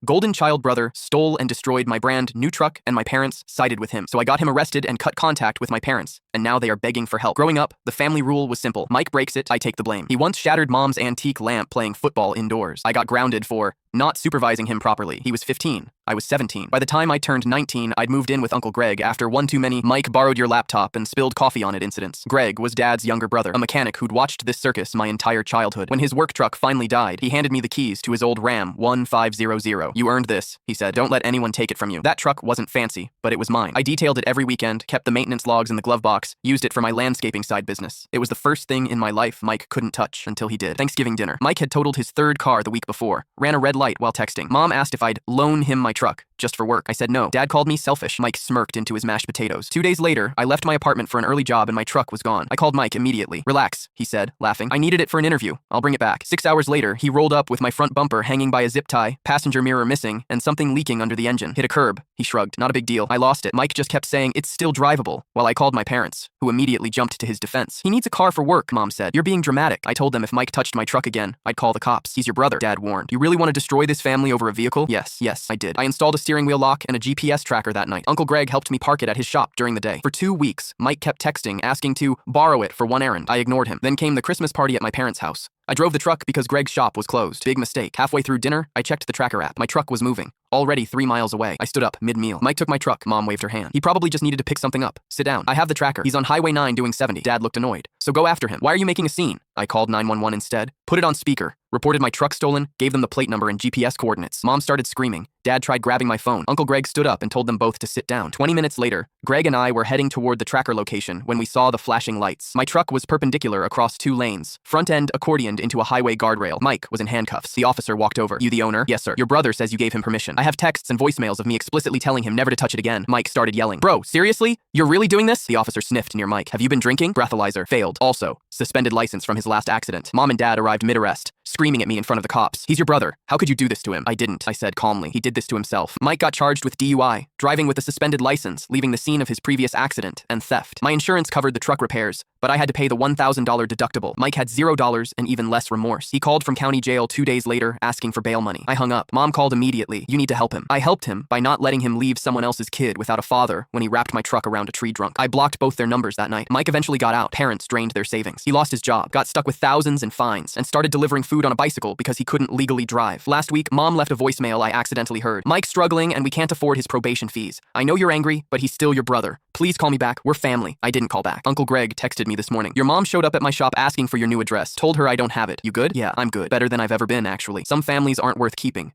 golden child brother stole and destroyed my brand new truck, and my parents sided with him. So I got him arrested and cut contact with my parents, and now they are begging for help. Growing up, the family rule was simple. Mike breaks it, I take the blame. He once shattered mom's antique lamp playing football indoors. I got grounded for not supervising him properly. He was 15. I was 17. By the time I turned 19, I'd moved in with Uncle Greg after one too many Mike borrowed your laptop and spilled coffee on it incidents. Greg was Dad's younger brother, a mechanic who'd watched this circus my entire childhood. When his work truck finally died, he handed me the keys to his old Ram 1500. You earned this, he said. Don't let anyone take it from you. That truck wasn't fancy, but it was mine. I detailed it every weekend, kept the maintenance logs in the glove box, used it for my landscaping side business. It was the first thing in my life Mike couldn't touch until he did. Thanksgiving dinner. Mike had totaled his third car the week before, ran a red light while texting. Mom asked if I'd loan him my truck, just for work. I said no. Dad called me selfish. Mike smirked into his mashed potatoes. 2 days later, I left my apartment for an early job and my truck was gone. I called Mike immediately. Relax, he said, laughing. I needed it for an interview. I'll bring it back. 6 hours later, he rolled up with my front bumper hanging by a zip tie, passenger mirror missing, and something leaking under the engine. Hit a curb. He shrugged. Not a big deal. I lost it. Mike just kept saying it's still drivable, while I called my parents, who immediately jumped to his defense. He needs a car for work, Mom said. You're being dramatic. I told them if Mike touched my truck again, I'd call the cops. He's your brother, Dad warned. You really want to destroy this family over a vehicle? Yes, I did. I installed a steering wheel lock and a GPS tracker that night. Uncle Greg helped me park it at his shop during the day. For 2 weeks, Mike kept texting, asking to borrow it for one errand. I ignored him. Then came the Christmas party at my parents' house. I drove the truck because Greg's shop was closed. Big mistake. Halfway through dinner, I checked the tracker app. My truck was moving. Already 3 miles away. I stood up mid-meal. Mike took my truck. Mom waved her hand. He probably just needed to pick something up. Sit down. I have the tracker. He's on Highway 9 doing 70. Dad looked annoyed. So go after him. Why are you making a scene? I called 911 instead. Put it on speaker. Reported my truck stolen, gave them the plate number and GPS coordinates. Mom started screaming. Dad tried grabbing my phone. Uncle Greg stood up and told them both to sit down. 20 minutes later, Greg and I were heading toward the tracker location when we saw the flashing lights. My truck was perpendicular across 2 lanes, front end accordioned into a highway guardrail. Mike was in handcuffs. The officer walked over. You the owner? Yes, sir. Your brother says you gave him permission. I have texts and voicemails of me explicitly telling him never to touch it again. Mike started yelling. Bro, seriously? You're really doing this? The officer sniffed near Mike. Have you been drinking? Breathalyzer. Failed. Also, suspended license from his last accident. Mom and Dad arrived mid-arrest, screaming at me in front of the cops. He's your brother. How could you do this to him? I didn't, I said calmly. He did this to himself. Mike got charged with DUI, driving with a suspended license, leaving the scene of his previous accident, and theft. My insurance covered the truck repairs, but I had to pay the $1,000 deductible. Mike had $0 and even less remorse. He called from county jail 2 days later, asking for bail money. I hung up. Mom called immediately. You need to help him. I helped him by not letting him leave someone else's kid without a father when he wrapped my truck around a tree drunk. I blocked both their numbers that night. Mike eventually got out. Parents drained their savings. He lost his job, got stuck with thousands in fines, and started delivering food on a bicycle because he couldn't legally drive. Last week, Mom left a voicemail I accidentally heard. Mike's struggling and we can't afford his probation fees. I know you're angry, but he's still your brother. Please call me back. We're family. I didn't call back. Uncle Greg texted me this morning. Your mom showed up at my shop asking for your new address. Told her I don't have it. You good? Yeah, I'm good. Better than I've ever been, actually. Some families aren't worth keeping.